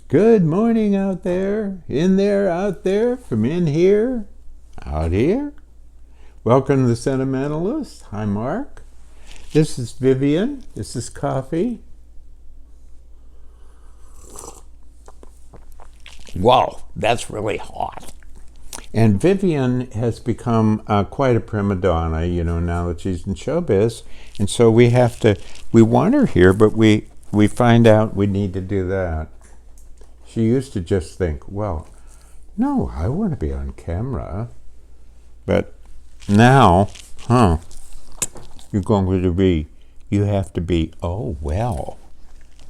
Good morning out there, in there, out there, from in here, out here. Welcome to the Sentimentalist. Hi, Mark. This is Vivian. This is coffee. Wow, that's really hot. And Vivian has become quite a prima donna, now that she's in showbiz. And so we want her here, but we find out we need to do that. She used to just think, well, no, I want to be on camera. But now, you have to be, oh, well,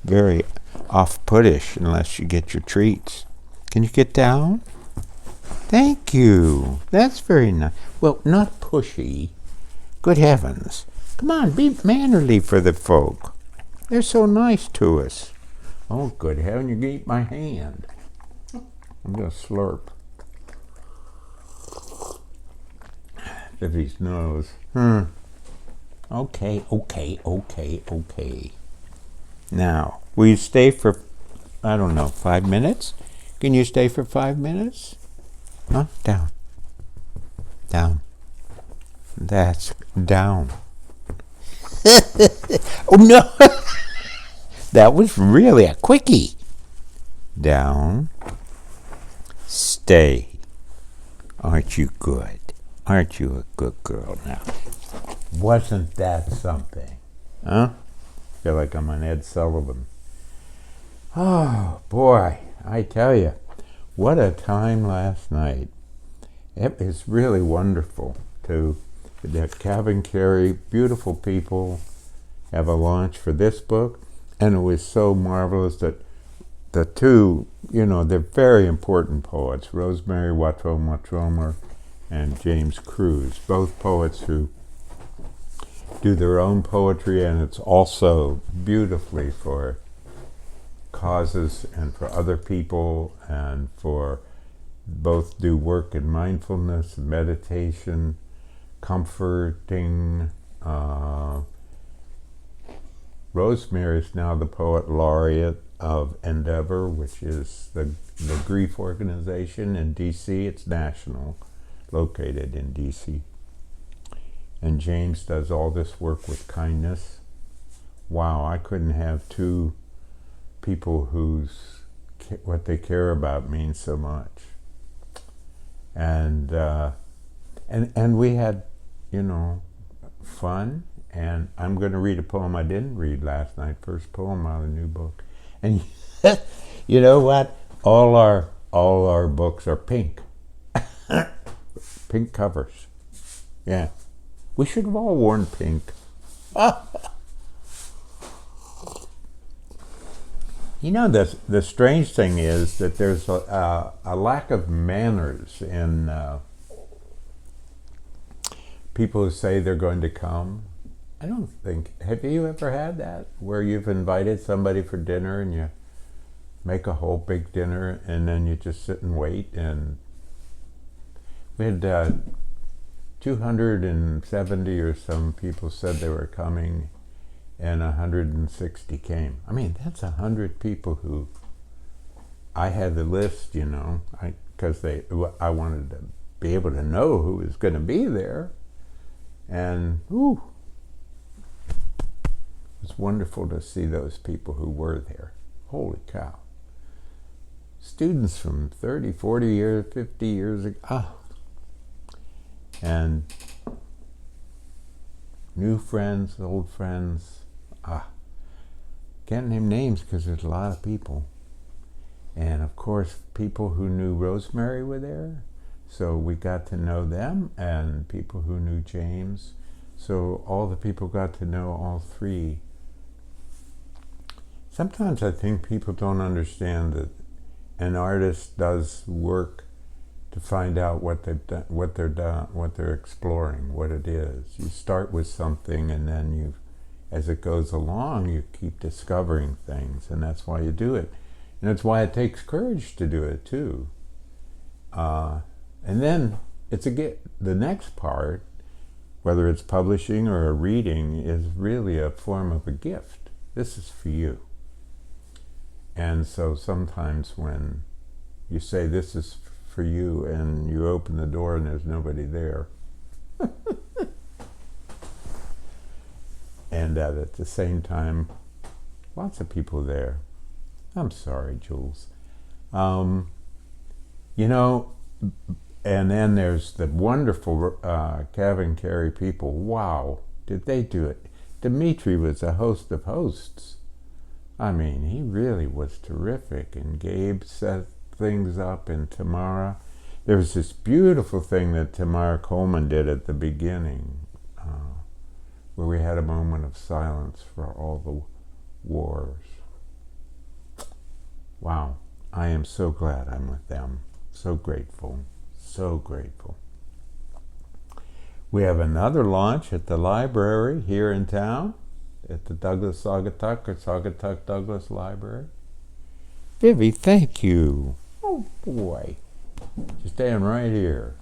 very off-puttish unless you get your treats. Can you get down? Thank you. That's very nice. Well, not pushy. Good heavens. Come on, be mannerly for the folk. They're so nice to us. Oh, good heaven, you can eat my hand. I'm going to slurp. Vivi's nose. Okay. Now, will you stay for, 5 minutes? Can you stay for 5 minutes? Huh? Down. That's down. Oh, no. That was really a quickie. Down. Stay. Aren't you good? Aren't you a good girl now? Wasn't that something? Huh? Feel like I'm on Ed Sullivan. Oh, boy. I tell you, what a time last night. It was really wonderful to have Carey, beautiful people, have a launch for this book. And it was so marvelous that the two, they're very important poets, Rosemerry Wondrous and James Cruz, both poets who do their own poetry, and it's also beautifully for causes and for other people, and for both do work in mindfulness, meditation, comforting. Rosemerry is now the poet laureate of Endeavor, which is the grief organization in D.C. It's national, located in D.C. And James does all this work with kindness. Wow, I couldn't have two people what they care about means so much. And we had, fun. And I'm going to read a poem I didn't read last night, first poem out of the new book. And you know what? All our books are pink. Pink covers. Yeah. We should have all worn pink. The strange thing is that there's a lack of manners in people who say they're going to come. I don't think, have you ever had that, where you've invited somebody for dinner and you make a whole big dinner and then you just sit and wait? And we had 270 or some people said they were coming, and 160 came. I mean, that's 100 people who I had the list, because I wanted to be able to know who was going to be there. And it's wonderful to see those people who were there. Holy cow. Students from 30, 40 years, 50 years ago. And new friends, old friends. Can't name names because there's a lot of people. And of course, people who knew Rosemerry were there. So we got to know them, and people who knew James. So all the people got to know all three. Sometimes I think people don't understand that an artist does work to find out what they've done, what they're exploring, what it is. You start with something, and then as it goes along, you keep discovering things, and that's why you do it. And that's why it takes courage to do it too. And then the next part, whether it's publishing or a reading, is really a form of a gift. This is for you. And so sometimes when you say this is for you and you open the door and there's nobody there, and at the same time, lots of people there. I'm sorry, Jules. You know, and then there's the wonderful Kevin Carey people. Wow, did they do it? Dimitri was a host of hosts. I mean, he really was terrific. And Gabe set things up, and Tamara. There was this beautiful thing that Tamara Coleman did at the beginning, where we had a moment of silence for all the wars. Wow, I am so glad I'm with them. So grateful, so grateful. We have another launch at the library here in town, at the Douglas Saugatuck or Saugatuck Douglas Library. Vivi, thank you. Oh boy, you're staying right here.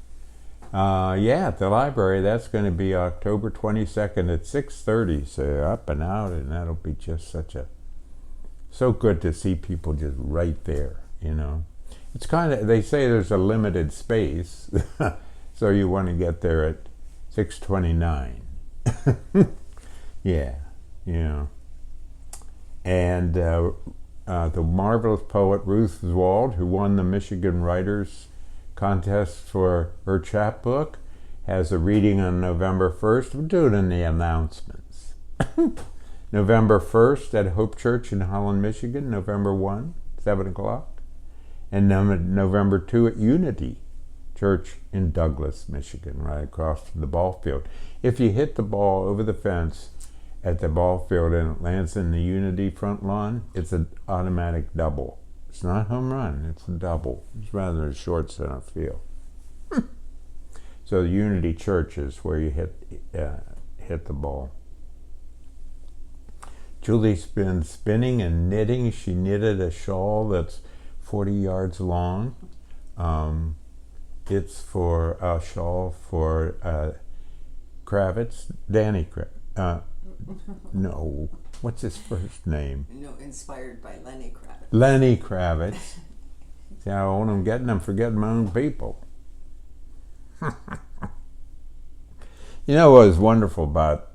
Yeah, at the library, that's going to be October 22nd at 6:30, so up and out, and that'll be just so good to see people just right there, you know. It's kind of, they say there's a limited space, so you want to get there at 6:29. Yeah, you know. And the marvelous poet Ruth Wald, who won the Michigan Writers Contest for her chapbook, has a reading on November 1st. We're doing the announcements. November 1st at Hope Church in Holland, Michigan. November 1, 7 o'clock. And November 2 at Unity Church in Douglas, Michigan, right across from the ball field. If you hit the ball over the fence at the ball field and it lands in the Unity front lawn, it's an automatic double. It's not a home run, it's a double. It's rather a short center field. So the Unity Church is where you hit the ball. Julie's been spinning and knitting. She knitted a shawl that's 40 yards long. It's for a shawl for Kravitz, Danny Kravitz. No, what's his first name? No, inspired by Lenny Kravitz. Lenny Kravitz. See how old I'm getting? I'm forgetting my own people. You know what was wonderful about,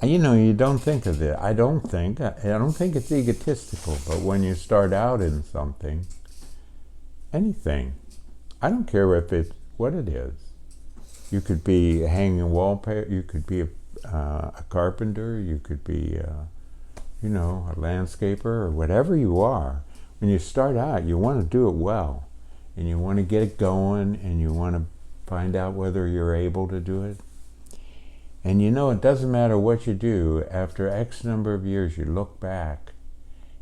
you know, you don't think of it. I don't think it's egotistical, but when you start out in something, anything, I don't care what it is. You could be hanging wallpaper, you could be a carpenter, you could be, you know, a landscaper, or whatever you are. When you start out, you want to do it well, and you want to get it going, and you want to find out whether you're able to do it. And you know, it doesn't matter what you do, after X number of years, you look back,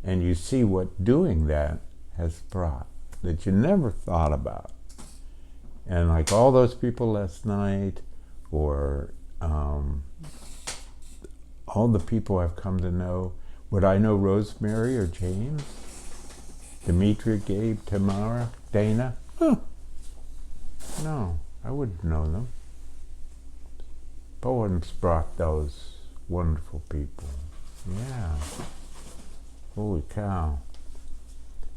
and you see what doing that has brought, that you never thought about. And like all those people last night, or all the people I've come to know, would I know Rosemary or James? Dimitri, Gabe, Tamara, Dana? Huh. No, I wouldn't know them. Poems brought those wonderful people. Yeah. Holy cow.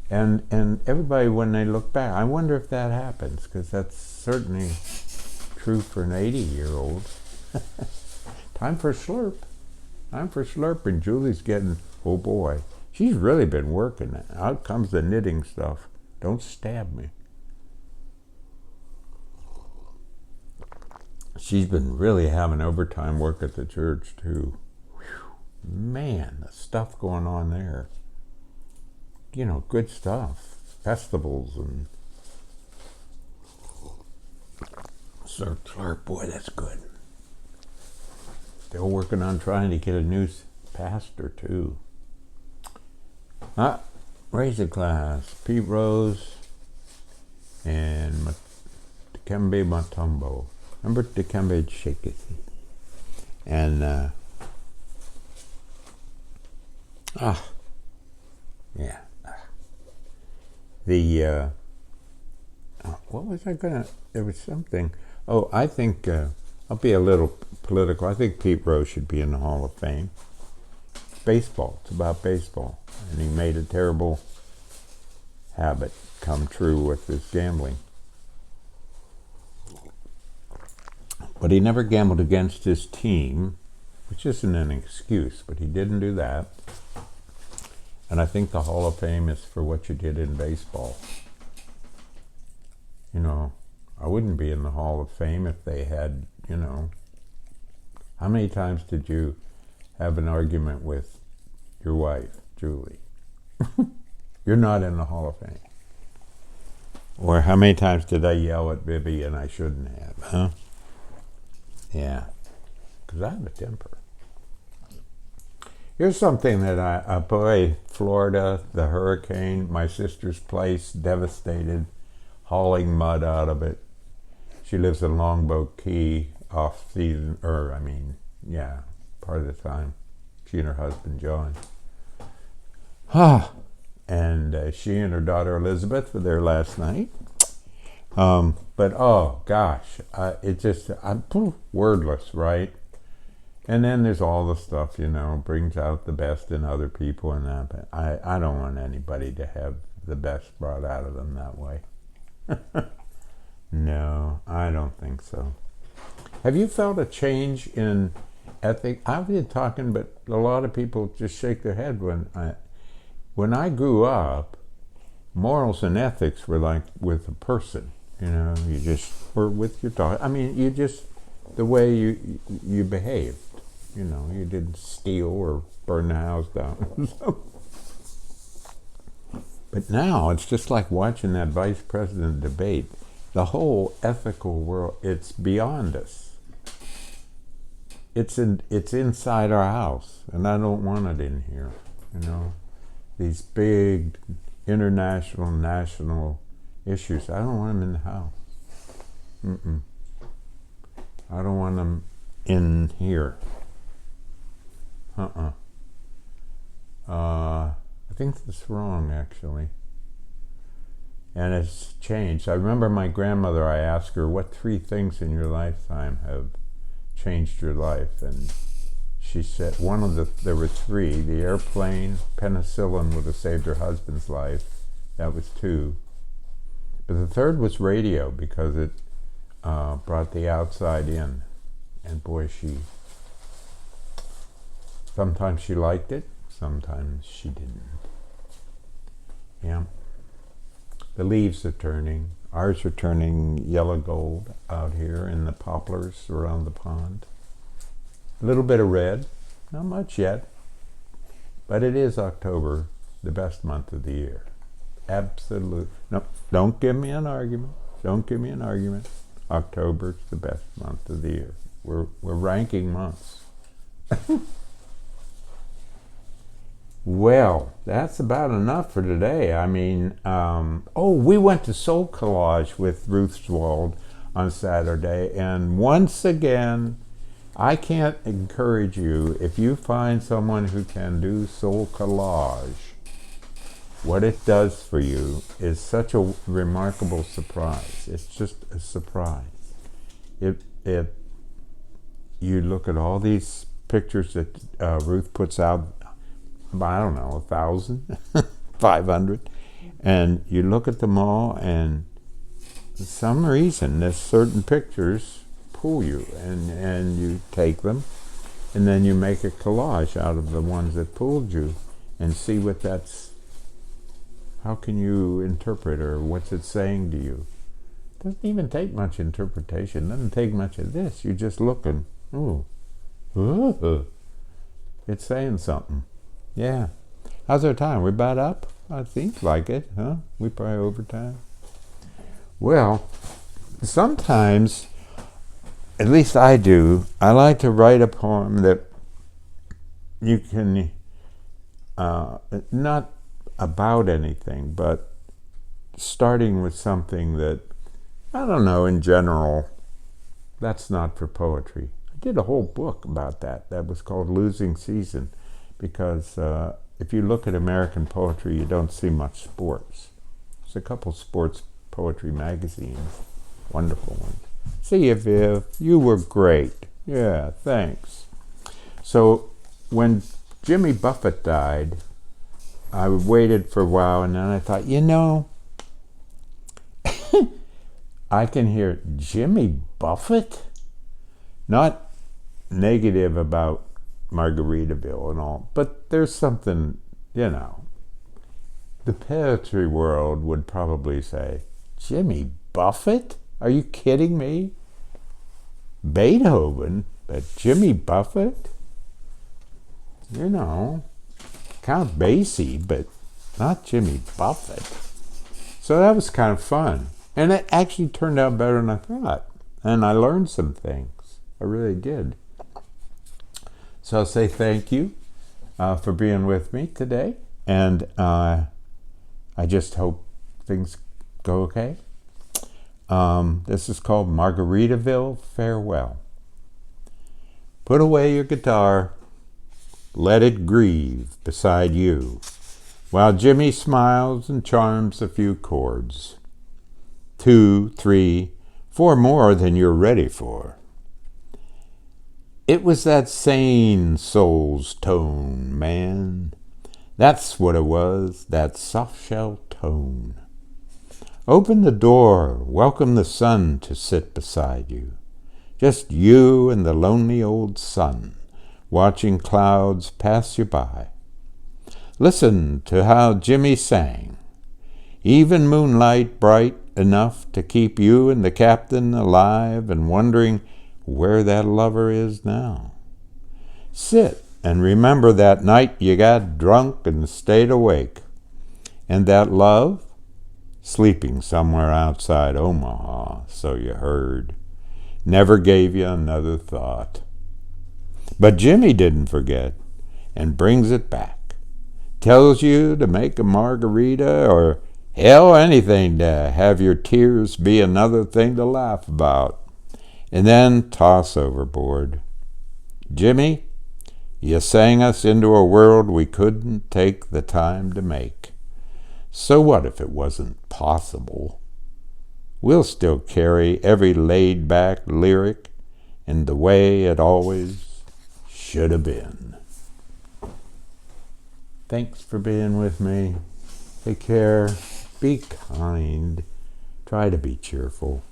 And everybody, when they look back, I wonder if that happens, because that's certainly true for an 80-year-old. Time for a slurp. Time for a slurp, and Julie's getting, oh boy, she's really been working. Out comes the knitting stuff. Don't stab me. She's been really having overtime work at the church, too. Whew. Man, the stuff going on there. You know, good stuff. Festivals and Slurp, boy, that's good. Still working on trying to get a new pastor, too. Raise a class. Pete Rose and Dikembe Matumbo. Remember Dikembe Shakesi? And, yeah. The, what was I gonna, there was something, I think, I'll be a little political. I think Pete Rose should be in the Hall of Fame. baseball. It's about baseball. And he made a terrible habit come true with his gambling. But he never gambled against his team, which isn't an excuse, but he didn't do that. And I think the Hall of Fame is for what you did in baseball. You know, I wouldn't be in the Hall of Fame if they had, you know, how many times did you have an argument with your wife, Julie? You're not in the Hall of Fame. Or how many times did I yell at Bibi and I shouldn't have, huh? Yeah, because I have a temper. Here's something that boy, Florida, the hurricane, my sister's place, devastated, hauling mud out of it. She lives in Longboat Key, off season, part of the time. She and her husband, John. And she and her daughter, Elizabeth, were there last night. But oh gosh, I'm wordless, right? And then there's all the stuff, you know, brings out the best in other people and that. But I don't want anybody to have the best brought out of them that way. No, I don't think so. Have you felt a change in ethic? I've been talking, but a lot of people just shake their head when I grew up. Morals and ethics were like with a person. You know, you just were with your dog. I mean, you just the way you behaved. You know, you didn't steal or burn the house down. But now it's just like watching that vice president debate. The whole ethical world, it's beyond us. It's inside our house, and I don't want it in here. You know, these big international, national issues. I don't want them in the house. I don't want them in here. I think that's wrong, actually. And it's changed. I remember my grandmother, I asked her, what 3 things in your lifetime have changed your life? And she said, there were 3. The airplane, penicillin would have saved her husband's life. That was 2. But the 3rd was radio, because it brought the outside in. And boy, sometimes she liked it, sometimes she didn't. Yeah. The leaves are turning. Ours are turning yellow gold out here in the poplars around the pond. A little bit of red, not much yet, but it is October, the best month of the year. Absolute. No, don't give me an argument. Don't give me an argument. October's the best month of the year. We're ranking months. Well, that's about enough for today. I mean, we went to Soul Collage with Ruth Swald on Saturday, and once again, I can't encourage you, if you find someone who can do Soul Collage, what it does for you is such a remarkable surprise. It's just a surprise. You look at all these pictures that Ruth puts out, I don't know, 1,000, 500, and you look at them all, and for some reason, there's certain pictures pull you, and you take them, and then you make a collage out of the ones that pulled you, and see what how can you interpret, or what's it saying to you? It doesn't even take much interpretation. It doesn't take much of this. You just look and, it's saying something. Yeah. How's our time? We're about up? I think like it, huh? We probably overtime. Well, sometimes, at least I do, I like to write a poem that you can, not about anything, but starting with something that, I don't know, in general, that's not for poetry. I did a whole book about that. That was called Losing Season, because if you look at American poetry, you don't see much sports. There's a couple sports poetry magazines, wonderful ones. See you, Viv. You were great. Yeah, thanks. So when Jimmy Buffett died, I waited for a while, and then I thought, I can hear Jimmy Buffett? Not negative about Margaritaville and all, but there's something, the poetry world would probably say, Jimmy Buffett? Are you kidding me? Beethoven, but Jimmy Buffett? Kind of bassy, but not Jimmy Buffett. So that was kind of fun. And it actually turned out better than I thought. And I learned some things. I really did. So I'll say thank you for being with me today. And I just hope things go okay. This is called Margaritaville Farewell. Put away your guitar. Let it grieve beside you, while Jimmy smiles and charms a few chords. 2, 3, 4 more than you're ready for. It was that sane soul's tone, man. That's what it was, that soft-shell tone. Open the door, welcome the sun to sit beside you. Just you and the lonely old sun, watching clouds pass you by. Listen to how Jimmy sang. Even moonlight bright enough to keep you and the captain alive and wondering where that lover is now. Sit and remember that night you got drunk and stayed awake. And that love, sleeping somewhere outside Omaha, so you heard, never gave you another thought. But Jimmy didn't forget and brings it back. Tells you to make a margarita or hell, anything to have your tears be another thing to laugh about. And then toss overboard. Jimmy, you sang us into a world we couldn't take the time to make. So what if it wasn't possible? We'll still carry every laid-back lyric in the way it always should have been. Thanks for being with me. Take care. Be kind. Try to be cheerful.